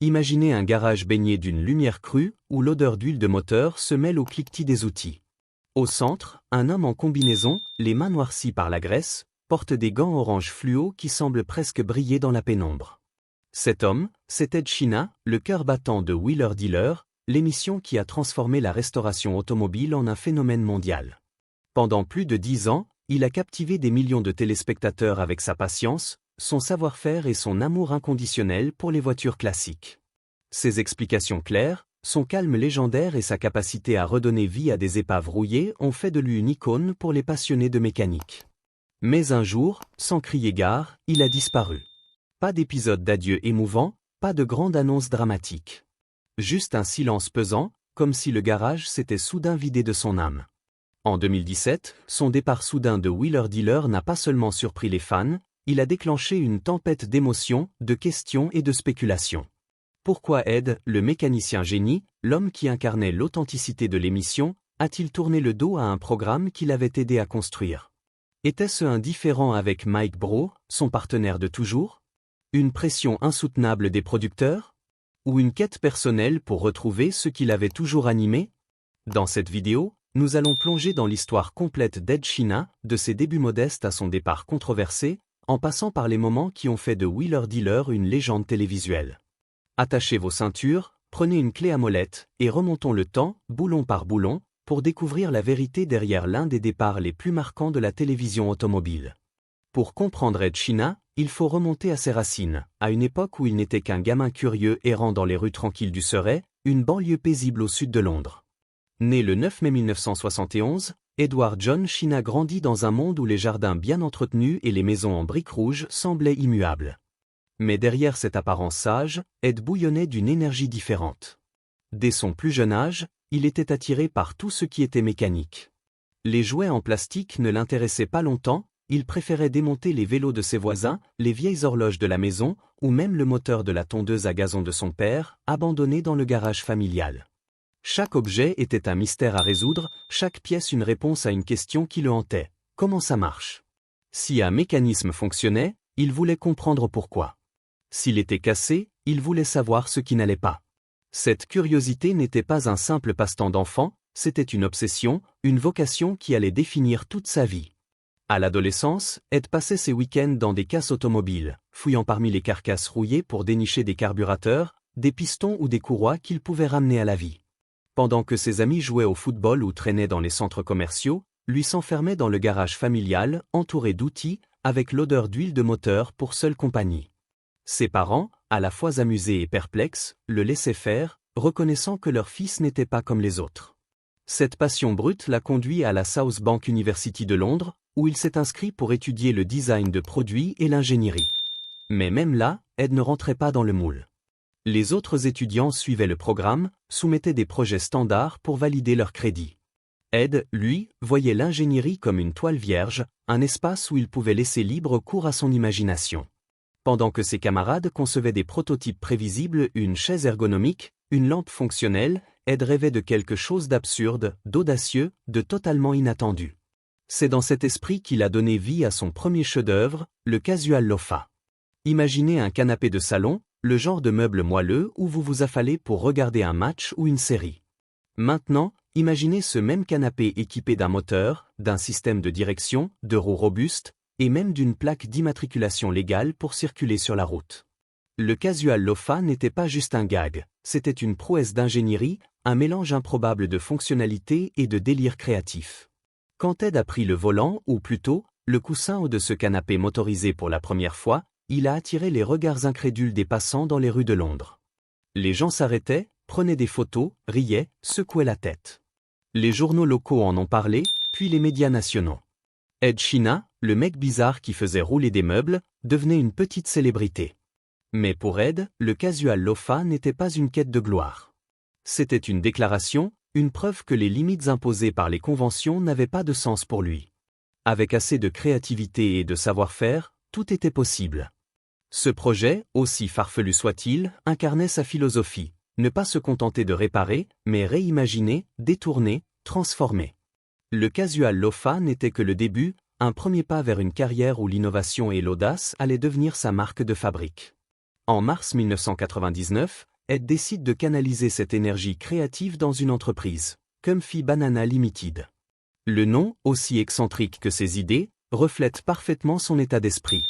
Imaginez un garage baigné d'une lumière crue, où l'odeur d'huile de moteur se mêle au cliquetis des outils. Au centre, un homme en combinaison, les mains noircies par la graisse, porte des gants orange fluo qui semblent presque briller dans la pénombre. Cet homme, c'est Ed Sheena, le cœur battant de Wheeler Dealer, l'émission qui a transformé la restauration automobile en un phénomène mondial. Pendant plus de 10 ans, il a captivé des millions de téléspectateurs avec sa patience, son savoir-faire et son amour inconditionnel pour les voitures classiques. Ses explications claires, son calme légendaire et sa capacité à redonner vie à des épaves rouillées ont fait de lui une icône pour les passionnés de mécanique. Mais un jour, sans crier gare, il a disparu. Pas d'épisode d'adieu émouvant, pas de grande annonce dramatique. Juste un silence pesant, comme si le garage s'était soudain vidé de son âme. En 2017, son départ soudain de Wheeler Dealer n'a pas seulement surpris les fans, il a déclenché une tempête d'émotions, de questions et de spéculations. Pourquoi Ed, le mécanicien génie, l'homme qui incarnait l'authenticité de l'émission, a-t-il tourné le dos à un programme qu'il avait aidé à construire? Était-ce un différend avec Mike Breau, son partenaire de toujours? Une pression insoutenable des producteurs? Ou une quête personnelle pour retrouver ce qui l'avait toujours animé? Dans cette vidéo, nous allons plonger dans l'histoire complète d'Ed Sheena, de ses débuts modestes à son départ controversé, en passant par les moments qui ont fait de Wheeler Dealer une légende télévisuelle. Attachez vos ceintures, prenez une clé à molette, et remontons le temps, boulon par boulon, pour découvrir la vérité derrière l'un des départs les plus marquants de la télévision automobile. Pour comprendre Ed Sheena, il faut remonter à ses racines, à une époque où il n'était qu'un gamin curieux errant dans les rues tranquilles du Surrey, une banlieue paisible au sud de Londres. Né le 9 mai 1971, Edward John Sheena grandit dans un monde où les jardins bien entretenus et les maisons en briques rouges semblaient immuables. Mais derrière cette apparence sage, Ed bouillonnait d'une énergie différente. Dès son plus jeune âge, il était attiré par tout ce qui était mécanique. Les jouets en plastique ne l'intéressaient pas longtemps, il préférait démonter les vélos de ses voisins, les vieilles horloges de la maison, ou même le moteur de la tondeuse à gazon de son père, abandonné dans le garage familial. Chaque objet était un mystère à résoudre, chaque pièce une réponse à une question qui le hantait. Comment ça marche? Si un mécanisme fonctionnait, il voulait comprendre pourquoi. S'il était cassé, il voulait savoir ce qui n'allait pas. Cette curiosité n'était pas un simple passe-temps d'enfant, c'était une obsession, une vocation qui allait définir toute sa vie. À l'adolescence, Ed passait ses week-ends dans des casses automobiles, fouillant parmi les carcasses rouillées pour dénicher des carburateurs, des pistons ou des courroies qu'il pouvait ramener à la vie. Pendant que ses amis jouaient au football ou traînaient dans les centres commerciaux, lui s'enfermait dans le garage familial, entouré d'outils, avec l'odeur d'huile de moteur pour seule compagnie. Ses parents, à la fois amusés et perplexes, le laissaient faire, reconnaissant que leur fils n'était pas comme les autres. Cette passion brute l'a conduit à la South Bank University de Londres, où il s'est inscrit pour étudier le design de produits et l'ingénierie. Mais même là, Ed ne rentrait pas dans le moule. Les autres étudiants suivaient le programme, soumettaient des projets standards pour valider leur crédit. Ed, lui, voyait l'ingénierie comme une toile vierge, un espace où il pouvait laisser libre cours à son imagination. Pendant que ses camarades concevaient des prototypes prévisibles, une chaise ergonomique, une lampe fonctionnelle, Ed rêvait de quelque chose d'absurde, d'audacieux, de totalement inattendu. C'est dans cet esprit qu'il a donné vie à son premier chef-d'œuvre, le Casual Lofa. Imaginez un canapé de salon, le genre de meuble moelleux où vous vous affalez pour regarder un match ou une série. Maintenant, imaginez ce même canapé équipé d'un moteur, d'un système de direction, de roues robustes, et même d'une plaque d'immatriculation légale pour circuler sur la route. Le Casual Lofa n'était pas juste un gag, c'était une prouesse d'ingénierie, un mélange improbable de fonctionnalité et de délire créatif. Quand Ed a pris le volant, ou plutôt, le coussin haut de ce canapé motorisé pour la première fois, il a attiré les regards incrédules des passants dans les rues de Londres. Les gens s'arrêtaient, prenaient des photos, riaient, secouaient la tête. Les journaux locaux en ont parlé, puis les médias nationaux. Ed Sheena, le mec bizarre qui faisait rouler des meubles, devenait une petite célébrité. Mais pour Ed, le Casual Lofa n'était pas une quête de gloire. C'était une déclaration, une preuve que les limites imposées par les conventions n'avaient pas de sens pour lui. Avec assez de créativité et de savoir-faire, tout était possible. Ce projet, aussi farfelu soit-il, incarnait sa philosophie, ne pas se contenter de réparer, mais réimaginer, détourner, transformer. Le Casual Lofa n'était que le début, un premier pas vers une carrière où l'innovation et l'audace allaient devenir sa marque de fabrique. En mars 1999, Ed décide de canaliser cette énergie créative dans une entreprise, Comfy Banana Limited. Le nom, aussi excentrique que ses idées, reflète parfaitement son état d'esprit.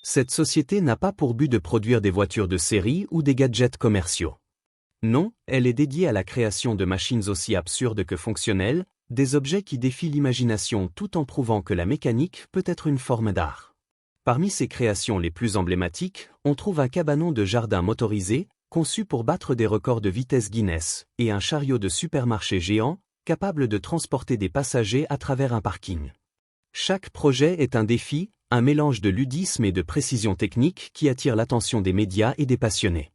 Cette société n'a pas pour but de produire des voitures de série ou des gadgets commerciaux. Non, elle est dédiée à la création de machines aussi absurdes que fonctionnelles, des objets qui défient l'imagination tout en prouvant que la mécanique peut être une forme d'art. Parmi ses créations les plus emblématiques, on trouve un cabanon de jardin motorisé, conçu pour battre des records de vitesse Guinness, et un chariot de supermarché géant, capable de transporter des passagers à travers un parking. Chaque projet est un défi, un mélange de ludisme et de précision technique qui attire l'attention des médias et des passionnés.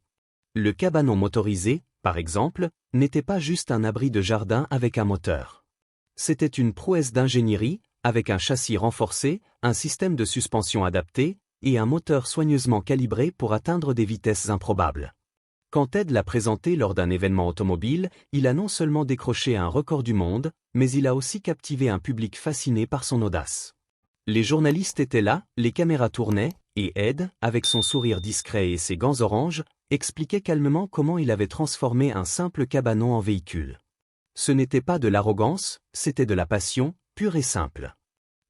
Le cabanon motorisé, par exemple, n'était pas juste un abri de jardin avec un moteur. C'était une prouesse d'ingénierie, avec un châssis renforcé, un système de suspension adapté, et un moteur soigneusement calibré pour atteindre des vitesses improbables. Quand Ed l'a présenté lors d'un événement automobile, il a non seulement décroché un record du monde, mais il a aussi captivé un public fasciné par son audace. Les journalistes étaient là, les caméras tournaient, et Ed, avec son sourire discret et ses gants oranges, expliquait calmement comment il avait transformé un simple cabanon en véhicule. Ce n'était pas de l'arrogance, c'était de la passion, pure et simple.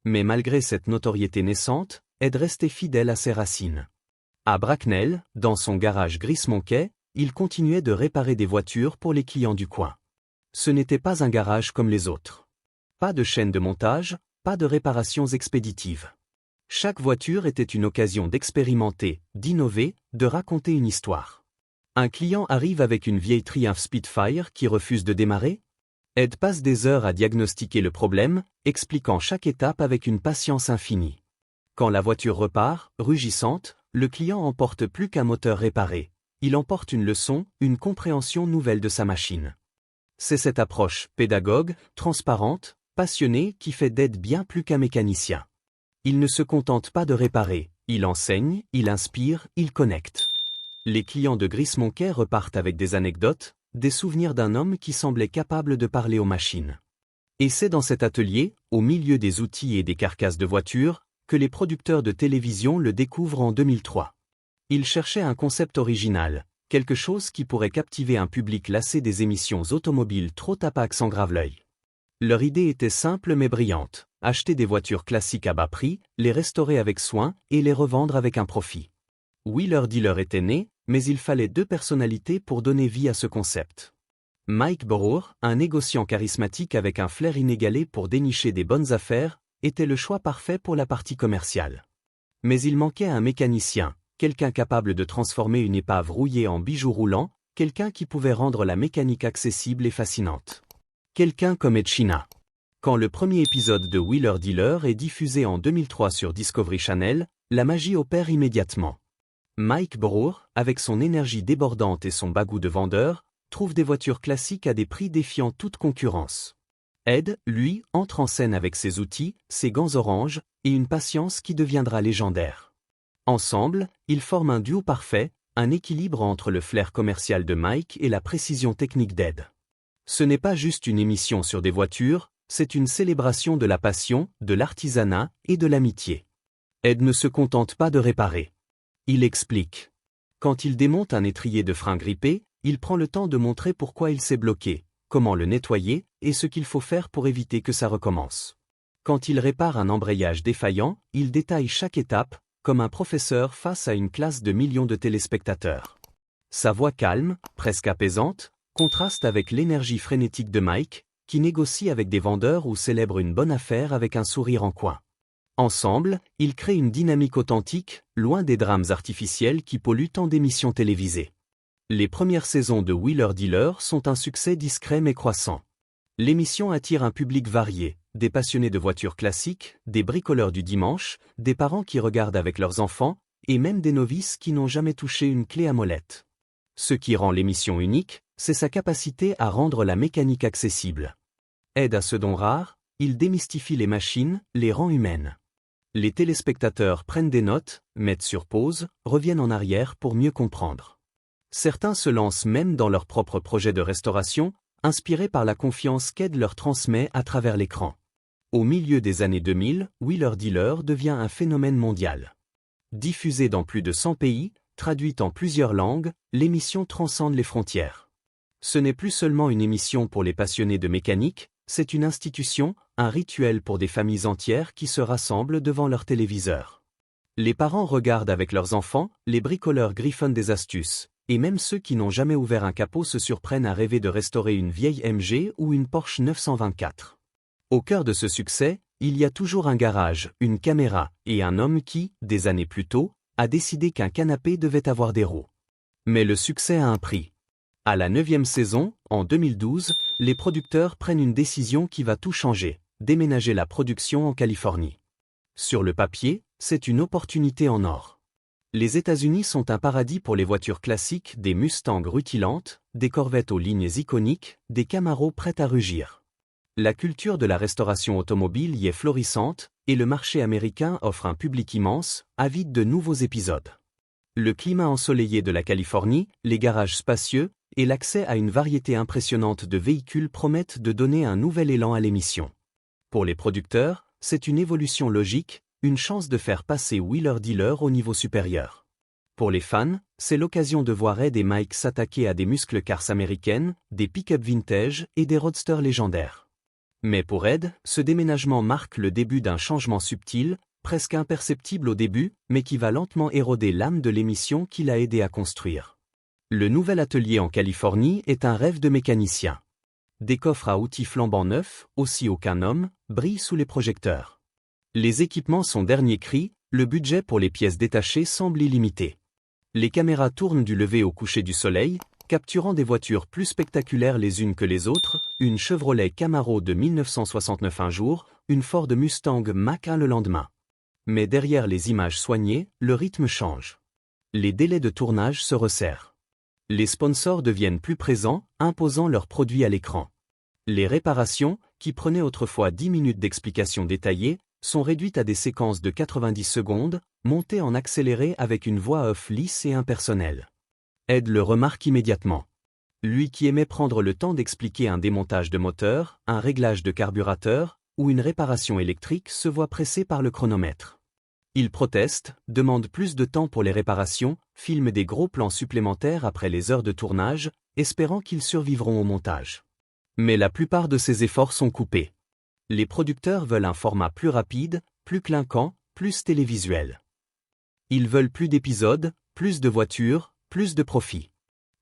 Mais malgré cette notoriété naissante, Ed restait fidèle à ses racines. À Bracknell, dans son garage Gris-Monkey, il continuait de réparer des voitures pour les clients du coin. Ce n'était pas un garage comme les autres. Pas de chaîne de montage, pas de réparations expéditives. Chaque voiture était une occasion d'expérimenter, d'innover, de raconter une histoire. Un client arrive avec une vieille Triumph Spitfire qui refuse de démarrer. Ed passe des heures à diagnostiquer le problème, expliquant chaque étape avec une patience infinie. Quand la voiture repart, rugissante, le client emporte plus qu'un moteur réparé. Il emporte une leçon, une compréhension nouvelle de sa machine. C'est cette approche pédagogue, transparente, passionnée qui fait d'Ed bien plus qu'un mécanicien. Il ne se contente pas de réparer, il enseigne, il inspire, il connecte. Les clients de Gris-Monkey repartent avec des anecdotes, des souvenirs d'un homme qui semblait capable de parler aux machines. Et c'est dans cet atelier, au milieu des outils et des carcasses de voitures, que les producteurs de télévision le découvrent en 2003. Ils cherchaient un concept original, quelque chose qui pourrait captiver un public lassé des émissions automobiles trop tapaques sans grave l'œil. Leur idée était simple mais brillante, acheter des voitures classiques à bas prix, les restaurer avec soin et les revendre avec un profit. Wheeler Dealer était né, mais il fallait deux personnalités pour donner vie à ce concept. Mike Brewer, un négociant charismatique avec un flair inégalé pour dénicher des bonnes affaires, était le choix parfait pour la partie commerciale. Mais il manquait un mécanicien, quelqu'un capable de transformer une épave rouillée en bijou roulant, quelqu'un qui pouvait rendre la mécanique accessible et fascinante. Quelqu'un comme Ed Sheena. Quand le premier épisode de Wheeler Dealer est diffusé en 2003 sur Discovery Channel, la magie opère immédiatement. Mike Brewer, avec son énergie débordante et son bagou de vendeur, trouve des voitures classiques à des prix défiant toute concurrence. Ed, lui, entre en scène avec ses outils, ses gants oranges, et une patience qui deviendra légendaire. Ensemble, ils forment un duo parfait, un équilibre entre le flair commercial de Mike et la précision technique d'Ed. Ce n'est pas juste une émission sur des voitures, c'est une célébration de la passion, de l'artisanat et de l'amitié. Ed ne se contente pas de réparer. Il explique. Quand il démonte un étrier de frein grippé, il prend le temps de montrer pourquoi il s'est bloqué, comment le nettoyer et ce qu'il faut faire pour éviter que ça recommence. Quand il répare un embrayage défaillant, il détaille chaque étape, comme un professeur face à une classe de millions de téléspectateurs. Sa voix calme, presque apaisante, contraste avec l'énergie frénétique de Mike, qui négocie avec des vendeurs ou célèbre une bonne affaire avec un sourire en coin. Ensemble, ils créent une dynamique authentique, loin des drames artificiels qui polluent tant d'émissions télévisées. Les premières saisons de Wheeler Dealer sont un succès discret mais croissant. L'émission attire un public varié, des passionnés de voitures classiques, des bricoleurs du dimanche, des parents qui regardent avec leurs enfants, et même des novices qui n'ont jamais touché une clé à molette. Ce qui rend l'émission unique, c'est sa capacité à rendre la mécanique accessible. Ed a ce don rare, il démystifie les machines, les rend humaines. Les téléspectateurs prennent des notes, mettent sur pause, reviennent en arrière pour mieux comprendre. Certains se lancent même dans leur propre projet de restauration, inspirés par la confiance qu'Ed leur transmet à travers l'écran. Au milieu des années 2000, Wheeler Dealer devient un phénomène mondial. Diffusé dans plus de 100 pays, traduite en plusieurs langues, l'émission transcende les frontières. Ce n'est plus seulement une émission pour les passionnés de mécanique, c'est une institution, un rituel pour des familles entières qui se rassemblent devant leur téléviseur. Les parents regardent avec leurs enfants, les bricoleurs griffonnent des astuces, et même ceux qui n'ont jamais ouvert un capot se surprennent à rêver de restaurer une vieille MG ou une Porsche 924. Au cœur de ce succès, il y a toujours un garage, une caméra, et un homme qui, des années plus tôt, a décidé qu'un canapé devait avoir des roues. Mais le succès a un prix. À la 9e saison, en 2012, les producteurs prennent une décision qui va tout changer, déménager la production en Californie. Sur le papier, c'est une opportunité en or. Les États-Unis sont un paradis pour les voitures classiques, des Mustangs rutilantes, des Corvettes aux lignes iconiques, des Camaros prêts à rugir. La culture de la restauration automobile y est florissante, et le marché américain offre un public immense, avide de nouveaux épisodes. Le climat ensoleillé de la Californie, les garages spacieux, et l'accès à une variété impressionnante de véhicules promettent de donner un nouvel élan à l'émission. Pour les producteurs, c'est une évolution logique, une chance de faire passer Wheeler Dealer au niveau supérieur. Pour les fans, c'est l'occasion de voir Ed et Mike s'attaquer à des muscle cars américaines, des pick-up vintage et des roadsters légendaires. Mais pour Ed, ce déménagement marque le début d'un changement subtil, presque imperceptible au début, mais qui va lentement éroder l'âme de l'émission qu'il a aidé à construire. Le nouvel atelier en Californie est un rêve de mécanicien. Des coffres à outils flambant neufs, aussi haut qu'un homme, brillent sous les projecteurs. Les équipements sont dernier cri, le budget pour les pièces détachées semble illimité. Les caméras tournent du lever au coucher du soleil, capturant des voitures plus spectaculaires les unes que les autres, une Chevrolet Camaro de 1969 un jour, une Ford Mustang Mach-1 le lendemain. Mais derrière les images soignées, le rythme change. Les délais de tournage se resserrent. Les sponsors deviennent plus présents, imposant leurs produits à l'écran. Les réparations, qui prenaient autrefois 10 minutes d'explication détaillée, sont réduites à des séquences de 90 secondes, montées en accéléré avec une voix off lisse et impersonnelle. Ed le remarque immédiatement. Lui qui aimait prendre le temps d'expliquer un démontage de moteur, un réglage de carburateur, ou une réparation électrique se voit pressé par le chronomètre. Il proteste, demande plus de temps pour les réparations, filme des gros plans supplémentaires après les heures de tournage, espérant qu'ils survivront au montage. Mais la plupart de ces efforts sont coupés. Les producteurs veulent un format plus rapide, plus clinquant, plus télévisuel. Ils veulent plus d'épisodes, plus de voitures, plus de profit.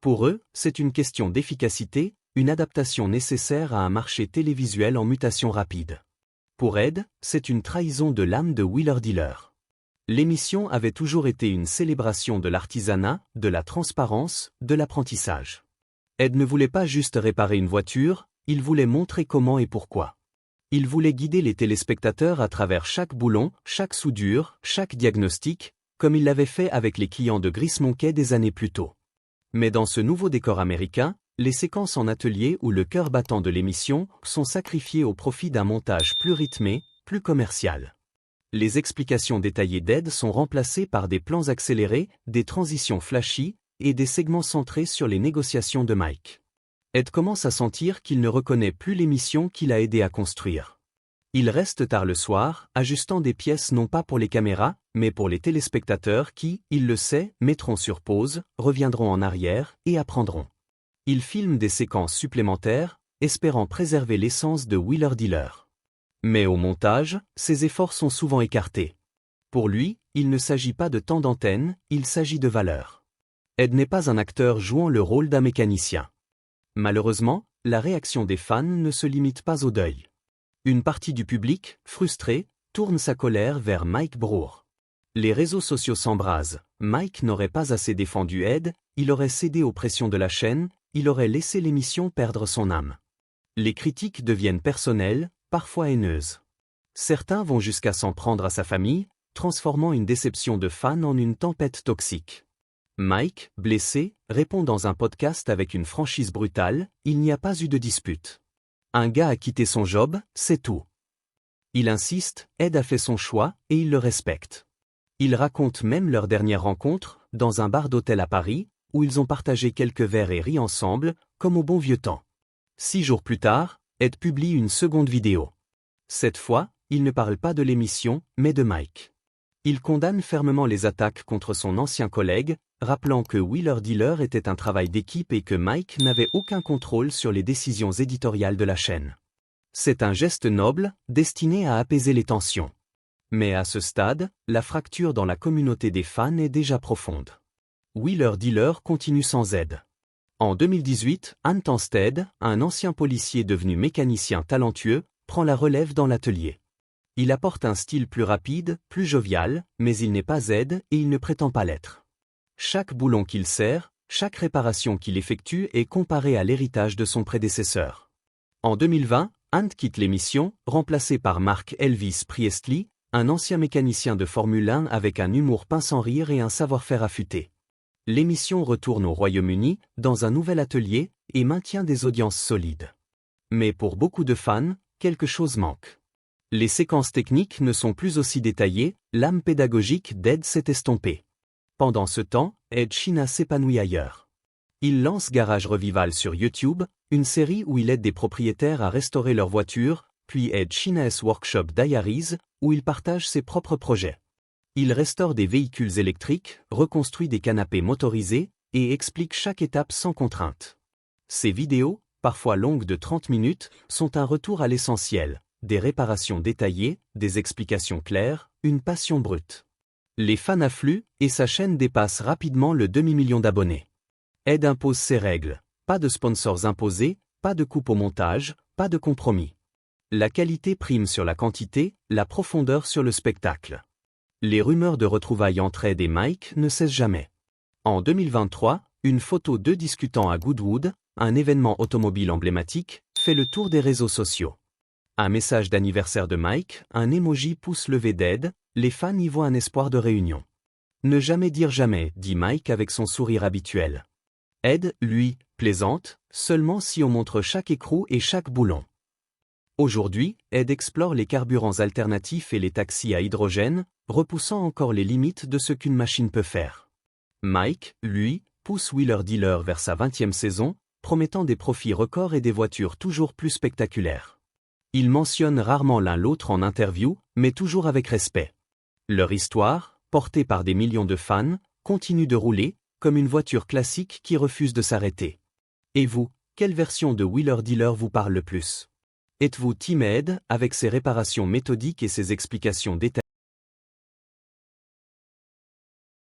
Pour eux, c'est une question d'efficacité, une adaptation nécessaire à un marché télévisuel en mutation rapide. Pour Ed, c'est une trahison de l'âme de Wheeler Dealer. L'émission avait toujours été une célébration de l'artisanat, de la transparence, de l'apprentissage. Ed ne voulait pas juste réparer une voiture, il voulait montrer comment et pourquoi. Il voulait guider les téléspectateurs à travers chaque boulon, chaque soudure, chaque diagnostic, comme il l'avait fait avec les clients de Gris-Monkey des années plus tôt. Mais dans ce nouveau décor américain, les séquences en atelier ou le cœur battant de l'émission sont sacrifiées au profit d'un montage plus rythmé, plus commercial. Les explications détaillées d'Ed sont remplacées par des plans accélérés, des transitions flashy, et des segments centrés sur les négociations de Mike. Ed commence à sentir qu'il ne reconnaît plus l'émission qu'il a aidé à construire. Il reste tard le soir, ajustant des pièces non pas pour les caméras, mais pour les téléspectateurs qui, il le sait, mettront sur pause, reviendront en arrière et apprendront. Il filme des séquences supplémentaires, espérant préserver l'essence de Wheeler Dealer. Mais au montage, ses efforts sont souvent écartés. Pour lui, il ne s'agit pas de temps d'antenne, il s'agit de valeur. Ed n'est pas un acteur jouant le rôle d'un mécanicien. Malheureusement, la réaction des fans ne se limite pas au deuil. Une partie du public, frustré, tourne sa colère vers Mike Brewer. Les réseaux sociaux s'embrasent. Mike n'aurait pas assez défendu Ed, il aurait cédé aux pressions de la chaîne, il aurait laissé l'émission perdre son âme. Les critiques deviennent personnelles, parfois haineuses. Certains vont jusqu'à s'en prendre à sa famille, transformant une déception de fans en une tempête toxique. Mike, blessé, répond dans un podcast avec une franchise brutale, il n'y a pas eu de dispute. Un gars a quitté son job, c'est tout. Il insiste, Ed a fait son choix, et il le respecte. Il raconte même leur dernière rencontre, dans un bar d'hôtel à Paris, où ils ont partagé quelques verres et ri ensemble, comme au bon vieux temps. 6 jours plus tard, Ed publie une seconde vidéo. Cette fois, il ne parle pas de l'émission, mais de Mike. Il condamne fermement les attaques contre son ancien collègue, rappelant que Wheeler Dealer était un travail d'équipe et que Mike n'avait aucun contrôle sur les décisions éditoriales de la chaîne. C'est un geste noble, destiné à apaiser les tensions. Mais à ce stade, la fracture dans la communauté des fans est déjà profonde. Wheeler Dealer continue sans aide. En 2018, Ant Anstead, un ancien policier devenu mécanicien talentueux, prend la relève dans l'atelier. Il apporte un style plus rapide, plus jovial, mais il n'est pas aide et il ne prétend pas l'être. Chaque boulon qu'il serre, chaque réparation qu'il effectue est comparée à l'héritage de son prédécesseur. En 2020, Ant quitte l'émission, remplacé par Mark Elvis Priestley, un ancien mécanicien de Formule 1 avec un humour pince sans rire et un savoir-faire affûté. L'émission retourne au Royaume-Uni, dans un nouvel atelier, et maintient des audiences solides. Mais pour beaucoup de fans, quelque chose manque. Les séquences techniques ne sont plus aussi détaillées, l'âme pédagogique d'Ed s'est estompée. Pendant ce temps, Ed Sheena s'épanouit ailleurs. Il lance Garage Revival sur YouTube, une série où il aide des propriétaires à restaurer leurs voitures, puis Ed Sheena's Workshop Diaries, où il partage ses propres projets. Il restaure des véhicules électriques, reconstruit des canapés motorisés, et explique chaque étape sans contrainte. Ces vidéos, parfois longues de 30 minutes, sont un retour à l'essentiel, des réparations détaillées, des explications claires, une passion brute. Les fans affluent, et sa chaîne dépasse rapidement le demi-million d'abonnés. Ed impose ses règles, pas de sponsors imposés, pas de coupe au montage, pas de compromis. La qualité prime sur la quantité, la profondeur sur le spectacle. Les rumeurs de retrouvailles entre Ed et Mike ne cessent jamais. En 2023, une photo d'eux discutant à Goodwood, un événement automobile emblématique, fait le tour des réseaux sociaux. Un message d'anniversaire de Mike, un emoji pouce levé d'Ed, les fans y voient un espoir de réunion. Ne jamais dire jamais, dit Mike avec son sourire habituel. Ed, lui, plaisante, seulement si on montre chaque écrou et chaque boulon. Aujourd'hui, Ed explore les carburants alternatifs et les taxis à hydrogène, repoussant encore les limites de ce qu'une machine peut faire. Mike, lui, pousse Wheeler Dealer vers sa 20e saison, promettant des profits records et des voitures toujours plus spectaculaires. Ils mentionnent rarement l'un l'autre en interview, mais toujours avec respect. Leur histoire, portée par des millions de fans, continue de rouler, comme une voiture classique qui refuse de s'arrêter. Et vous, quelle version de Wheeler Dealer vous parle le plus ? Êtes-vous Team Ed, avec ses réparations méthodiques et ses explications détaillées ?